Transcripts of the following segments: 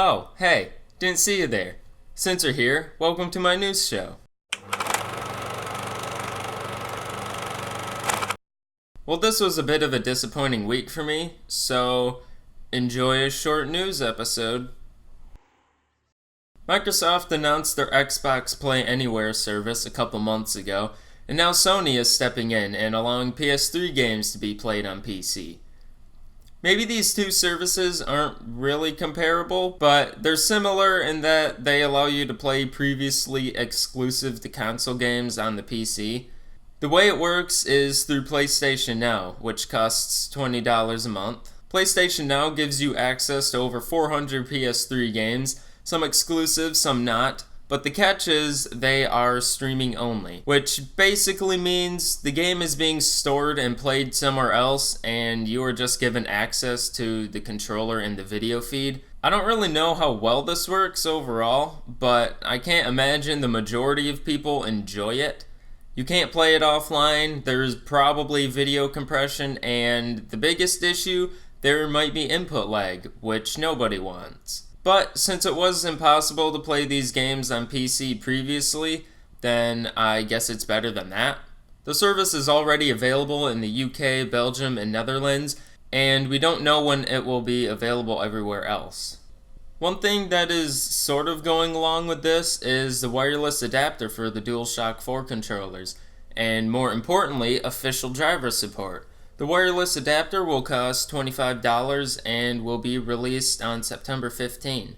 Oh, hey, didn't see you there. Censor here, welcome to my news show. Well, this was a bit of a disappointing week for me, so enjoy a short news episode. Microsoft announced their Xbox Play Anywhere service a couple months ago, and now Sony is stepping in and allowing PS3 games to be played on PC. Maybe these two services aren't really comparable, but they're similar in that they allow you to play previously exclusive to console games on the PC. The way it works is through PlayStation Now, which costs $20 a month. PlayStation Now gives you access to over 400 PS3 games, some exclusive, some not, but the catch is they are streaming only, which basically means the game is being stored and played somewhere else and you are just given access to the controller and the video feed. I don't really know how well this works overall, but I can't imagine the majority of people enjoy it. You can't play it offline, there's probably video compression, and the biggest issue, there might be input lag, which nobody wants. But since it was impossible to play these games on PC previously, then I guess it's better than that. The service is already available in the UK, Belgium, and Netherlands, and we don't know when it will be available everywhere else. One thing that is sort of going along with this is the wireless adapter for the DualShock 4 controllers, and more importantly, official driver support. The wireless adapter will cost $25 and will be released on September 15.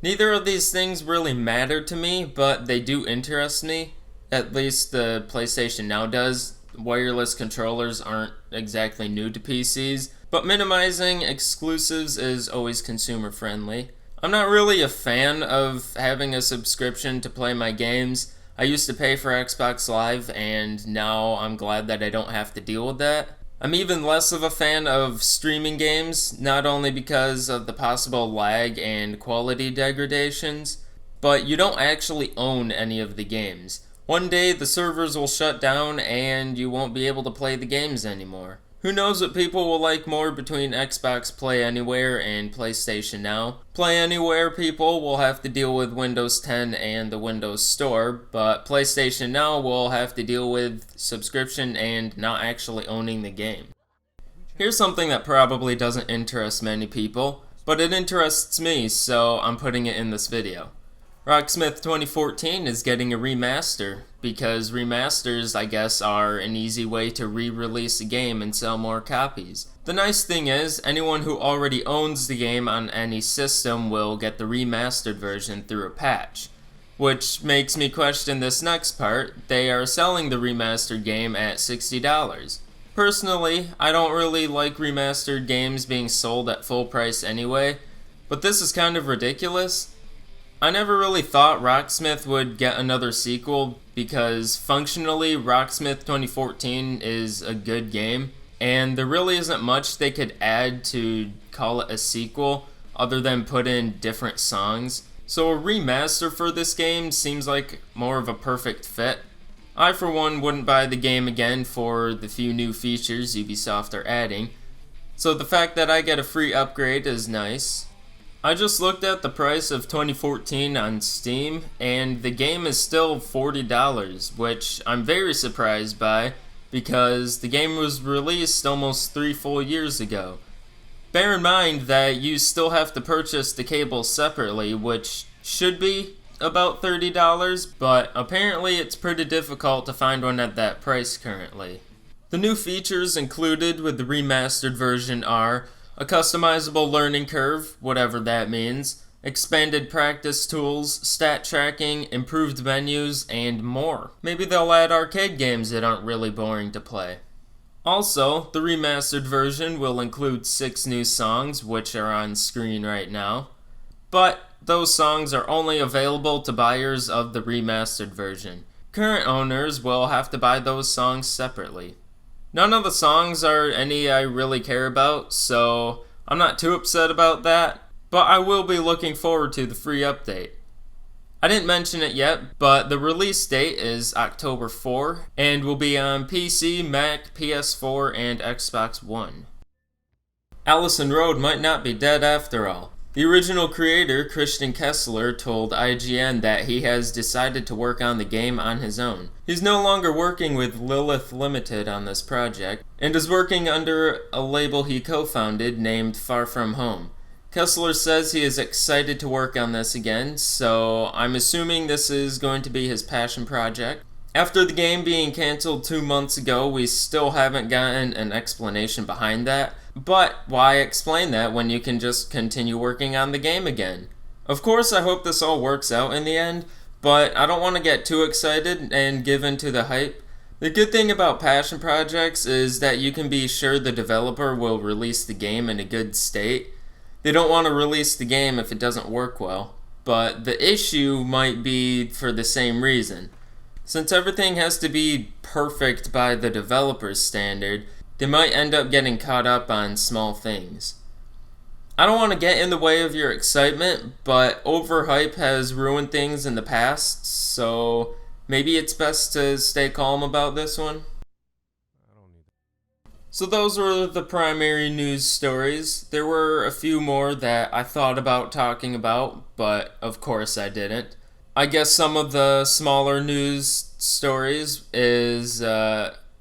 Neither of these things really matter to me, but they do interest me. At least the PlayStation Now does. Wireless controllers aren't exactly new to PCs, but minimizing exclusives is always consumer friendly. I'm not really a fan of having a subscription to play my games. I used to pay for Xbox Live, and now I'm glad that I don't have to deal with that. I'm even less of a fan of streaming games, not only because of the possible lag and quality degradations, but you don't actually own any of the games. One day the servers will shut down and you won't be able to play the games anymore. Who knows what people will like more between Xbox Play Anywhere and PlayStation Now. Play Anywhere people will have to deal with Windows 10 and the Windows Store, but PlayStation Now will have to deal with subscription and not actually owning the game. Here's something that probably doesn't interest many people, but it interests me, so I'm putting it in this video. Rocksmith 2014 is getting a remaster, because remasters, I guess, are an easy way to re-release a game and sell more copies. The nice thing is, anyone who already owns the game on any system will get the remastered version through a patch. Which makes me question this next part. They are selling the remastered game at $60. Personally, I don't really like remastered games being sold at full price anyway, but this is kind of ridiculous. I never really thought Rocksmith would get another sequel because functionally Rocksmith 2014 is a good game and there really isn't much they could add to call it a sequel other than put in different songs. So a remaster for this game seems like more of a perfect fit. I for one wouldn't buy the game again for the few new features Ubisoft are adding, so the fact that I get a free upgrade is nice. I just looked at the price of 2014 on Steam, and the game is still $40, which I'm very surprised by, because the game was released almost 3 full years ago. Bear in mind that you still have to purchase the cable separately, which should be about $30, but apparently it's pretty difficult to find one at that price currently. The new features included with the remastered version are a customizable learning curve, whatever that means, expanded practice tools, stat tracking, improved menus, and more. Maybe they'll add arcade games that aren't really boring to play. Also, the remastered version will include 6 new songs, which are on screen right now. But those songs are only available to buyers of the remastered version. Current owners will have to buy those songs separately. None of the songs are any I really care about, so I'm not too upset about that, but I will be looking forward to the free update. I didn't mention it yet, but the release date is October 4 and will be on PC, Mac, PS4, and Xbox One. Allison Road might not be dead after all. The original creator, Christian Kessler, told IGN that he has decided to work on the game on his own. He's no longer working with Lilith Limited on this project, and is working under a label he co-founded named Far From Home. Kessler says he is excited to work on this again, so I'm assuming this is going to be his passion project. After the game being cancelled 2 months ago, we still haven't gotten an explanation behind that. But why explain that when you can just continue working on the game again? Of course, I hope this all works out in the end, but I don't want to get too excited and give in to the hype. The good thing about passion projects is that you can be sure the developer will release the game in a good state. They don't want to release the game if it doesn't work well, but the issue might be for the same reason. Since everything has to be perfect by the developer's standard, they might end up getting caught up on small things. I don't want to get in the way of your excitement, but overhype has ruined things in the past, so maybe it's best to stay calm about this one. So those were the primary news stories. There were a few more that I thought about talking about, but of course I didn't. I guess some of the smaller news stories is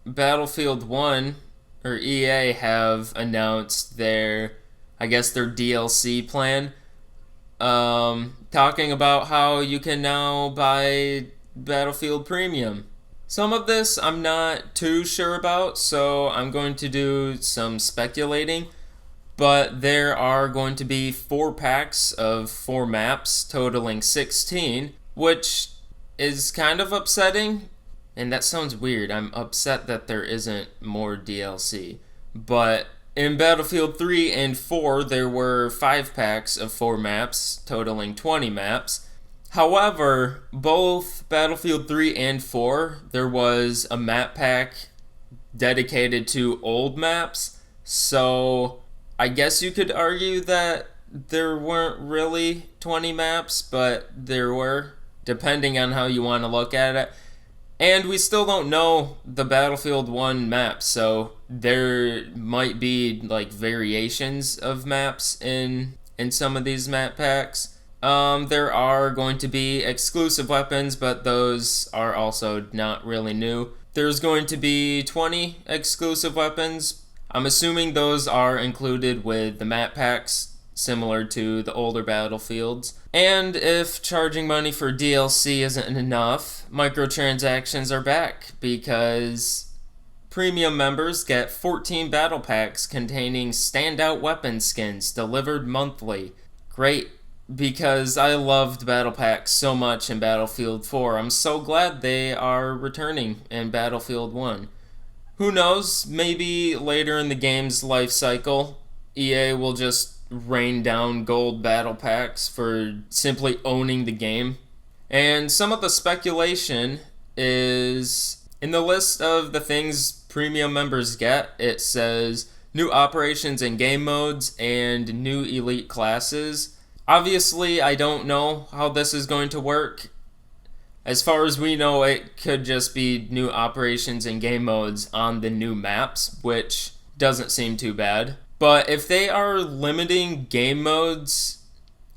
Battlefield 1, or EA, have announced their DLC plan. Talking about how you can now buy Battlefield Premium. Some of this I'm not too sure about, so I'm going to do some speculating. But there are going to be 4 packs of 4 maps totaling 16, which is kind of upsetting. And that sounds weird. I'm upset that there isn't more DLC. But in Battlefield 3 and 4, there were 5 packs of 4 maps, totaling 20 maps. However, both Battlefield 3 and 4, there was a map pack dedicated to old maps. So I guess you could argue that there weren't really 20 maps, but there were, depending on how you want to look at it. And we still don't know the Battlefield 1 map, so there might be like variations of maps in some of these map packs. There are going to be exclusive weapons, but those are also not really new. There's going to be 20 exclusive weapons. I'm assuming those are included with the map packs, similar to the older Battlefields. And if charging money for DLC isn't enough, microtransactions are back, because premium members get 14 battle packs containing standout weapon skins delivered monthly. Great, because I loved battle packs so much in Battlefield 4. I'm so glad they are returning in Battlefield 1. Who knows, maybe later in the game's life cycle, EA will just rain down gold battle packs for simply owning the game. And some of the speculation is, in the list of the things premium members get, it says new operations and game modes and new elite classes. Obviously, I don't know how this is going to work. As far as we know, it could just be new operations and game modes on the new maps, which doesn't seem too bad. But if they are limiting game modes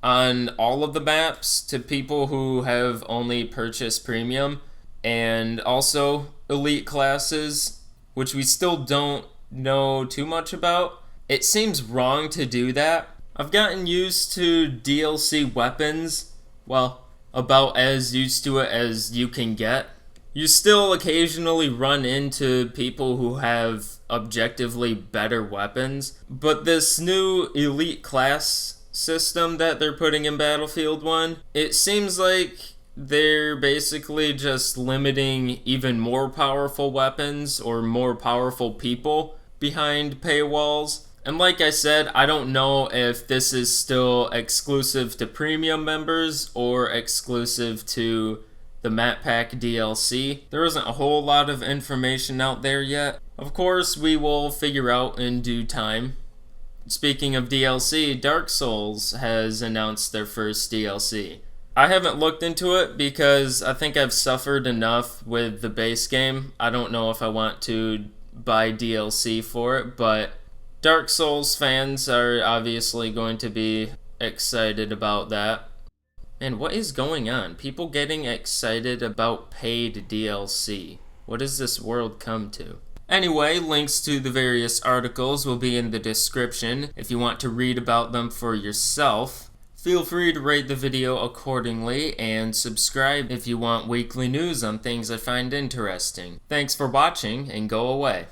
on all of the maps to people who have only purchased premium, and also elite classes, which we still don't know too much about, it seems wrong to do that. I've gotten used to DLC weapons, well, about as used to it as you can get. You still occasionally run into people who have objectively better weapons, but this new elite class system that they're putting in Battlefield 1, it seems like they're basically just limiting even more powerful weapons or more powerful people behind paywalls. And like I said, I don't know if this is still exclusive to premium members or exclusive to the map pack DLC. There isn't a whole lot of information out there yet. Of course, we will figure out in due time. Speaking of DLC, Dark Souls has announced their first DLC. I haven't looked into it because I think I've suffered enough with the base game. I don't know if I want to buy DLC for it, but Dark Souls fans are obviously going to be excited about that. Man, what is going on? People getting excited about paid DLC. What does this world come to? Anyway, links to the various articles will be in the description if you want to read about them for yourself. Feel free to rate the video accordingly and subscribe if you want weekly news on things I find interesting. Thanks for watching and go away.